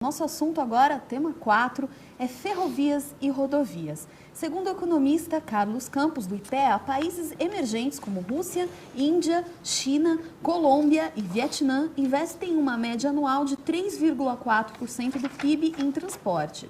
Nosso assunto agora, tema 4, é ferrovias e rodovias. Segundo o economista Carlos Campos, do IPEA, países emergentes como Rússia, Índia, China, Colômbia e Vietnã investem uma média anual de 3,4% do PIB em transporte.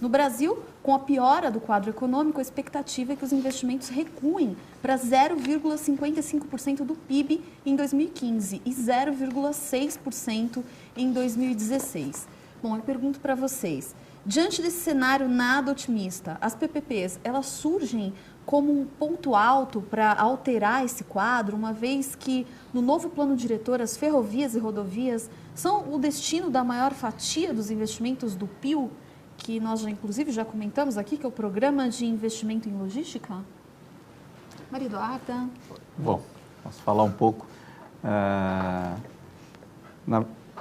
No Brasil, com a piora do quadro econômico, a expectativa é que os investimentos recuem para 0,55% do PIB em 2015 e 0,6% em 2016. Bom, eu pergunto para vocês, diante desse cenário nada otimista, as PPPs, elas surgem como um ponto alto para alterar esse quadro, uma vez que no novo plano diretor as ferrovias e rodovias são o destino da maior fatia dos investimentos do PIL, que nós inclusive já comentamos aqui, que é o Programa de Investimento em Logística? Maria Eduarda. Bom, posso falar um pouco.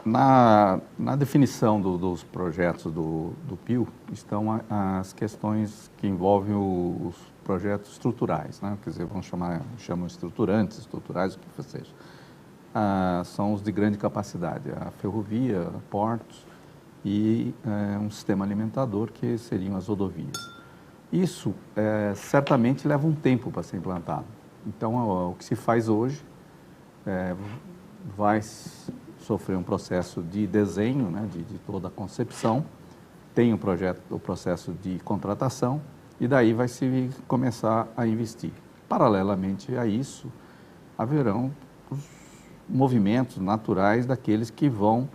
Na definição dos projetos do PIL estão as questões que envolvem os projetos estruturais, né? Quer dizer, chamam estruturantes, estruturais, o que seja. São os de grande capacidade, a ferrovia, portos e um sistema alimentador, que seriam as rodovias. Isso certamente leva um tempo para ser implantado. Então, o que se faz hoje vai sofrer um processo de desenho, né, de toda a concepção, tem o processo de contratação e daí vai se começar a investir. Paralelamente a isso, haverão os movimentos naturais daqueles que vão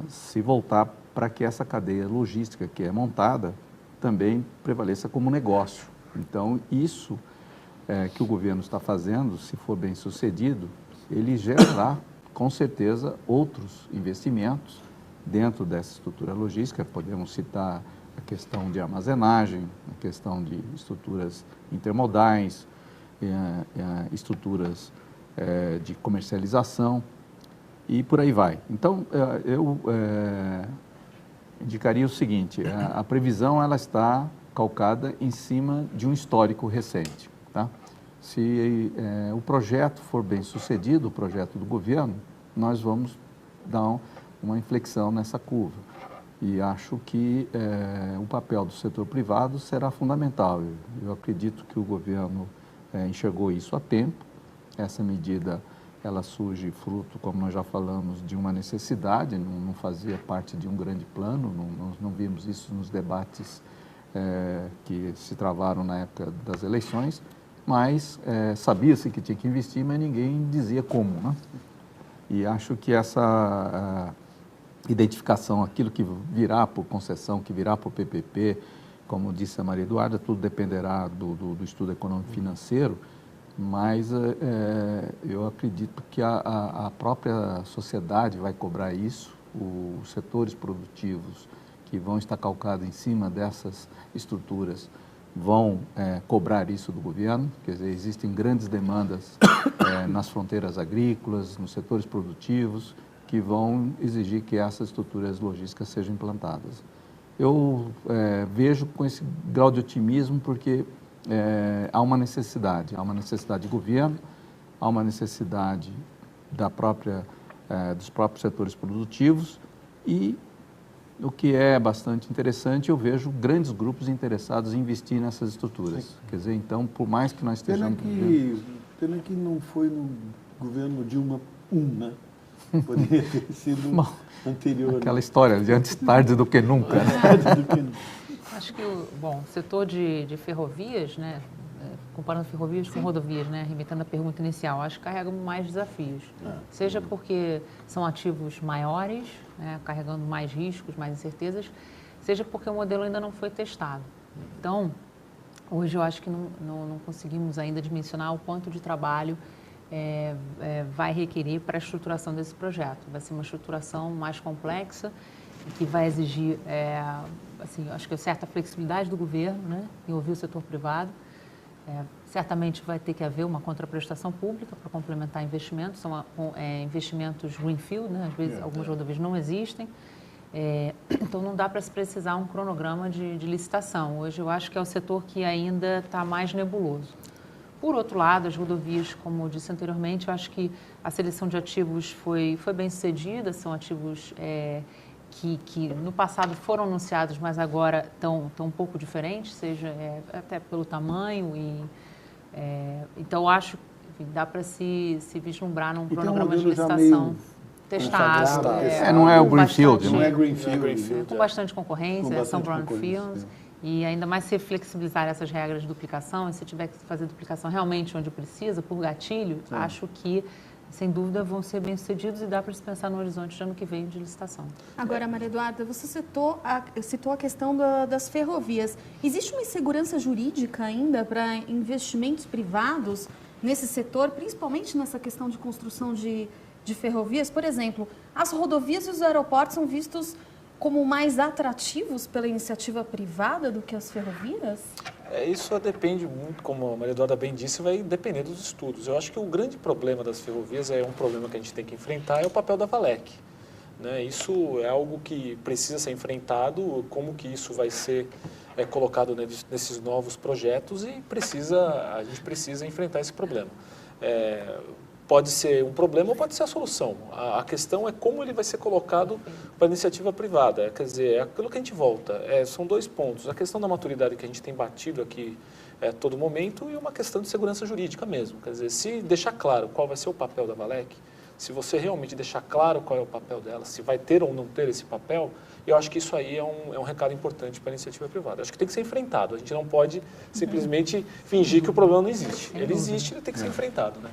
se voltar para que essa cadeia logística que é montada também prevaleça como negócio. Então, isso que o governo está fazendo, se for bem sucedido, ele gerará com certeza outros investimentos dentro dessa estrutura logística. Podemos citar a questão de armazenagem, a questão de estruturas intermodais, estruturas de comercialização e por aí vai. Então, eu indicaria o seguinte: a previsão ela está calcada em cima de um histórico recente, tá? Se o projeto for bem sucedido, o projeto do governo, nós vamos dar uma inflexão nessa curva. E acho que o papel do setor privado será fundamental. Eu acredito que o governo enxergou isso a tempo. Essa medida, ela surge fruto, como nós já falamos, de uma necessidade, não fazia parte de um grande plano, nós não vimos isso nos debates que se travaram na época das eleições, mas sabia-se que tinha que investir, mas ninguém dizia como, né? E acho que essa identificação, aquilo que virá por concessão, que virá por PPP, como disse a Maria Eduarda, tudo dependerá do estudo econômico financeiro, mas eu acredito que a própria sociedade vai cobrar isso, os setores produtivos que vão estar calcados em cima dessas estruturas vão cobrar isso do governo. Quer dizer, existem grandes demandas nas fronteiras agrícolas, nos setores produtivos, que vão exigir que essas estruturas logísticas sejam implantadas. Eu vejo com esse grau de otimismo porque há uma necessidade de governo, há uma necessidade dos próprios setores produtivos e o que é bastante interessante, eu vejo grandes grupos interessados em investir nessas estruturas. Sim. Quer dizer, então, por mais que nós estejamos... Pena que não foi no governo Dilma I, né? Poderia ter sido bom, anterior. Aquela história de antes tarde do que nunca. Acho que o setor de ferrovias, né, comparando ferrovias com rodovias, né, remetendo à pergunta inicial, acho que carregam mais desafios. Seja porque são ativos maiores, né, carregando mais riscos, mais incertezas, seja porque o modelo ainda não foi testado. Então, hoje eu acho que não conseguimos ainda dimensionar o quanto de trabalho vai requerer para a estruturação desse projeto. Vai ser uma estruturação mais complexa, que vai exigir, acho que certa flexibilidade do governo, né, em ouvir o setor privado. Certamente vai ter que haver uma contraprestação pública para complementar investimentos, são investimentos greenfield, né? Às vezes algumas rodovias não existem, então não dá para se precisar um cronograma de licitação. Hoje eu acho que é o setor que ainda está mais nebuloso. Por outro lado, as rodovias, como eu disse anteriormente, eu acho que a seleção de ativos foi bem sucedida, são ativos que no passado foram anunciados, mas agora estão um pouco diferentes, seja até pelo tamanho. Então, acho que dá para se vislumbrar num cronograma de licitação testado. Não é o Greenfield. Não é Greenfield. Com bastante concorrência, são brownfields. E ainda mais se flexibilizar essas regras de duplicação, e se tiver que fazer duplicação realmente onde precisa, por gatilho, acho que, sem dúvida, vão ser bem-sucedidos e dá para se pensar no horizonte de ano que vem de licitação. Agora, Maria Eduarda, você citou a questão das ferrovias. Existe uma insegurança jurídica ainda para investimentos privados nesse setor, principalmente nessa questão de construção de ferrovias? Por exemplo, as rodovias e os aeroportos são vistos como mais atrativos pela iniciativa privada do que as ferrovias? Isso depende muito, como a Maria Eduarda bem disse, vai depender dos estudos. Eu acho que o grande problema das ferrovias é um problema que a gente tem que enfrentar, é o papel da Valec. Né? Isso é algo que precisa ser enfrentado, como que isso vai ser colocado nesses novos projetos, e a gente precisa enfrentar esse problema. Pode ser um problema ou pode ser a solução. A questão é como ele vai ser colocado para a iniciativa privada. Quer dizer, é aquilo que a gente volta. São dois pontos. A questão da maturidade que a gente tem batido aqui a todo momento, e uma questão de segurança jurídica mesmo. Quer dizer, se deixar claro qual vai ser o papel da Valec, se você realmente deixar claro qual é o papel dela, se vai ter ou não ter esse papel, eu acho que isso aí é um recado importante para a iniciativa privada. Acho que tem que ser enfrentado. A gente não pode simplesmente fingir que o problema não existe. Ele existe, ele tem que ser enfrentado, né?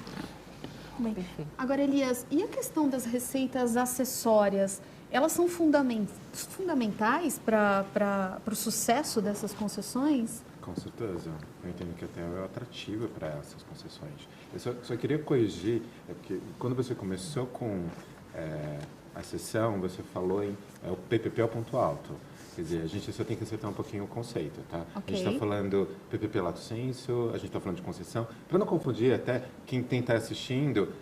Bem. Agora, Elias, e a questão das receitas acessórias? Elas são fundamentais para o sucesso dessas concessões? Com certeza. Eu entendo que até é atrativa para essas concessões. Eu só queria corrigir, porque quando você começou com a sessão, você falou em o PPP é o ponto alto. Quer dizer, a gente só tem que acertar um pouquinho o conceito, tá? Okay. A gente está falando PPP lato sensu, a gente está falando de concessão. Para não confundir até quem está assistindo,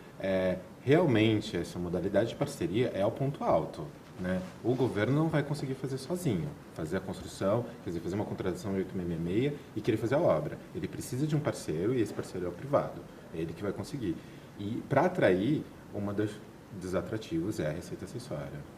realmente essa modalidade de parceria é o ponto alto, né? O governo não vai conseguir fazer sozinho, fazer a construção, quer dizer, fazer uma contratação 866 e querer fazer a obra. Ele precisa de um parceiro e esse parceiro é o privado. É ele que vai conseguir. E para atrair, dos atrativos é a receita acessória.